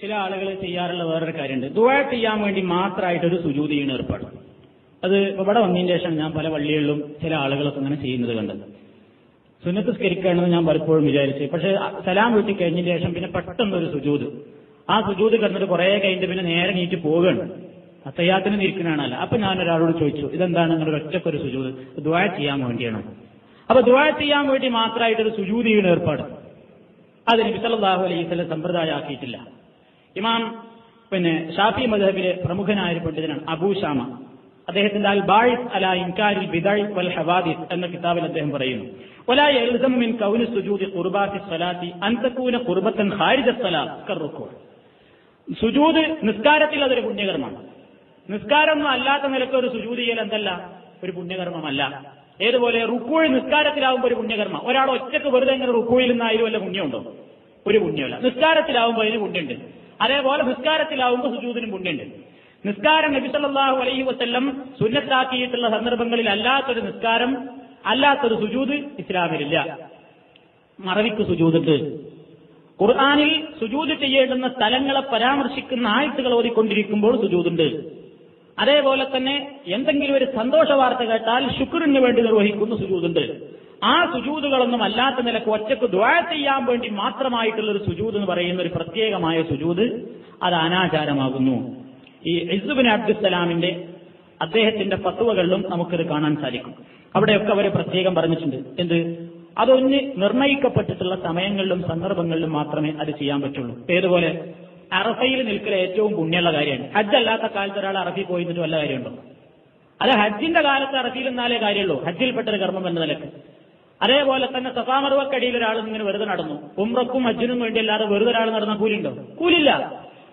ചില ആളുകൾ ചെയ്യാറുള്ള വേറൊരു കാര്യമുണ്ട്. ദുആ ചെയ്യാൻ വേണ്ടി മാത്രമായിട്ടൊരു സുജൂദ് ചെയ്യുന്ന ഏർപ്പാട്. അത് ഇവിടെ വന്നതിന് ശേഷം ഞാൻ പല പള്ളികളിലും ചില ആളുകളൊക്കെ അങ്ങനെ ചെയ്യുന്നത് കണ്ടത്. സുന്നത്ത് സ്കരിക്കുകയാണെന്ന് ഞാൻ പലപ്പോഴും വിചാരിച്ചു. പക്ഷെ സലാം വീട്ടി കഴിഞ്ഞതിന് ശേഷം പിന്നെ പെട്ടെന്നൊരു സുജൂദ്, ആ സുജൂദ് കിടന്നിട്ട് കുറെ കഴിഞ്ഞിട്ട് പിന്നെ നേരെ നീറ്റ് പോവുകയാണ്. തയ്യാത്തിന് നിൽക്കുന്നതാണല്ല. അപ്പൊ ഞാൻ ഒരാളോട് ചോദിച്ചു, ഇതെന്താണ് നിങ്ങളുടെ ഒറ്റക്കൊരു സുജൂദ്? ദുആ ചെയ്യാൻ വേണ്ടിയാണ്. അപ്പൊ ദുആ ചെയ്യാൻ വേണ്ടി മാത്രമായിട്ടൊരു സുജൂദ് ചെയ്യുന്ന ഏർപ്പാട് അത് നബി സല്ലല്ലാഹു അലൈഹി വസല്ലം സമ്പ്രദായമാക്കിയിട്ടില്ല. ഇമാം ഷാഫി മദ്ഹബിലെ പ്രമുഖനായ ഒരു പണ്ഡിതനാണ് അബൂ ശാമ. അദ്ദേഹത്തിന്റെ അൽ ബാഇസ് അലാ ഇൻകാരിൽ ബിദഅ വൽ ഹവാദിസ് എന്ന കിതാബിൽ അദ്ദേഹം പറയുന്നു, വലാ യൽസമു മിൻ കൗനി സുജൂദി ഖുർബാത്തി സ്വലാത്തി അൻ തകൂന ഖുർബത്തൻ ഖാരിജ സ്വലാത്ത് കർറുക്കൂ. സുജൂദ് നിസ്കാരത്തിൽ അതൊരു പുണ്യകർമ്മമാണ്. നിസ്കാരമൊന്നും അല്ലാത്ത നിലക്ക് ഒരു സുജൂദ് ചെയ്യൽ എന്തല്ല, ഒരു പുണ്യകർമ്മമല്ല. ഏതുപോലെ റുക്കൂഴ് നിസ്കാരത്തിലാവുമ്പോൾ ഒരു പുണ്യകർമ്മം. ഒരാൾ ഒറ്റക്ക് വെറുതെ ഇങ്ങനെ റുക്കൂയിൽ നിന്നായാലും വല്ല പുണ്യമുണ്ടോ? ഒരു പുണ്യമല്ല. നിസ്കാരത്തിലാവുമ്പോൾ അതിന് പുണ്യമുണ്ട്. അതേപോലെ നിസ്കാരത്തിലാവുമ്പോൾ സുജൂദിനും പുണ്യമുണ്ട്. നിസ്കാരം നബി സല്ലല്ലാഹു അലൈഹി വസല്ലം സുന്നത്താക്കിയിട്ടുള്ള സന്ദർഭങ്ങളിൽ അല്ലാത്തൊരു നിസ്കാരം, അല്ലാത്തൊരു സുജൂദ് ഇസ്ലാമിലില്ല. മറവിക്ക് സുജൂദുണ്ട്. ഖുർആനിൽ സുജൂദ് ചെയ്യേണ്ടുന്ന സ്ഥലങ്ങളെ പരാമർശിക്കുന്ന ആയത്തുകൾ ഓതിക്കൊണ്ടിരിക്കുമ്പോൾ സുജൂദുണ്ട്. അതേപോലെ തന്നെ എന്തെങ്കിലും ഒരു സന്തോഷ വാർത്ത കേട്ടാൽ ശുക്റിന് വേണ്ടി നിർവഹിക്കുന്ന സുജൂദുണ്ട്. ആ സുജൂദുകളൊന്നും അല്ലാത്ത നിലക്ക് ഒറ്റക്ക് ദുആ ചെയ്യാൻ വേണ്ടി മാത്രമായിട്ടുള്ള ഒരു സുജൂദ് എന്ന് പറയുന്ന ഒരു പ്രത്യേകമായ സുജൂദ് അത് അനാചാരമാകുന്നു. ഈ ഇസ്സ് ഇബ്നു അബ്ദുസ്സലാമിന്റെ അദ്ദേഹത്തിന്റെ ഫത്വകളിലും നമുക്കത് കാണാൻ സാധിക്കും. അവിടെയൊക്കെ അവർ പ്രത്യേകം പറഞ്ഞിട്ടുണ്ട്. എന്ത്? അതൊന്ന് നിർണയിക്കപ്പെട്ടിട്ടുള്ള സമയങ്ങളിലും സന്ദർഭങ്ങളിലും മാത്രമേ അത് ചെയ്യാൻ പറ്റുള്ളൂ. ഏതുപോലെ അറഫയിൽ നിൽക്കൽ ഏറ്റവും പുണ്യമുള്ള കാര്യമാണ്. ഹജ്ജ് അല്ലാത്ത കാലത്ത് ഒരാൾ അറഫയിൽ പോയിട്ട് വല്ല കാര്യമുണ്ടോ? അത് ഹജ്ജിന്റെ കാലത്ത് അറഫയിൽ നിന്നാലേ കാര്യമുള്ളൂ, ഹജ്ജിൽപ്പെട്ടൊരു കർമ്മം എന്ന നിലക്ക്. അതേപോലെ തന്നെ സഫാ മർവക്കടിയിൽ ഒരാൾ ഇങ്ങനെ വെറുതെ നടന്നു, ഉംറക്കും ഹജ്ജിനും വേണ്ടി അല്ലാതെ വെറുതെ ഒരാൾ നടന്ന കൂലിയുണ്ടോ? കൂലില്ല.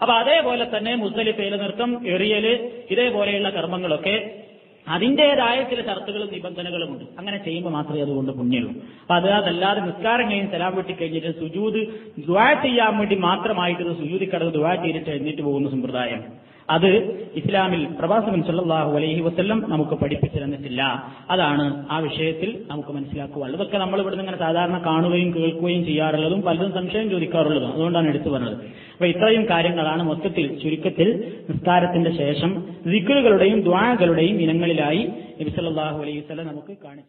അപ്പൊ അതേപോലെ തന്നെ മുസ്ദലിഫയിൽ നൃത്തം, എറിയല്, ഇതേപോലെയുള്ള കർമ്മങ്ങളൊക്കെ അതിന്റേതായ ചില ഷർത്തുകളും നിബന്ധനകളും ഉണ്ട്. അങ്ങനെ ചെയ്യുമ്പോൾ മാത്രമേ അതുകൊണ്ട് പുണ്യമുള്ളൂ. അപ്പൊ അതല്ലാതെ നിസ്കാരം കഴിഞ്ഞ് സലാം വീട്ടി കഴിഞ്ഞിട്ട് സുജൂദ് ദുആ ചെയ്യാൻ വേണ്ടി മാത്രമായിട്ട് സുജൂദി കടന്ന് ദുആ ചെയ്തിട്ട് എഴുന്നേറ്റ് പോകുന്ന സമ്പ്രദായം അത് ഇസ്ലാമിൽ പ്രവാചകൻ സല്ലല്ലാഹു അലൈഹി വസല്ലം നമുക്ക് പഠിപ്പിച്ചു തന്നിട്ടില്ല. അതാണ് ആ വിഷയത്തിൽ നമുക്ക് മനസ്സിലാക്കുവാനുള്ളത്. ഇതൊക്കെ നമ്മൾ ഇവിടുന്ന് ഇങ്ങനെ സാധാരണ കാണുകയും കേൾക്കുകയും ചെയ്യാറുള്ളതും പലരും സംശയം ചോദിക്കാറുള്ളതും. അതുകൊണ്ടാണ് എടുത്തു പറഞ്ഞത്. അപ്പൊ ഇത്രയും കാര്യങ്ങളാണ് മൊത്തത്തിൽ ചുരുക്കത്തിൽ നിസ്കാരത്തിന്റെ ശേഷം ദിക്റുകളുടെയും ദുആകളുടെയും ഇനങ്ങളിലായി നബി സല്ലല്ലാഹു അലൈഹി വസല്ലം നമുക്ക് കാണിച്ചു.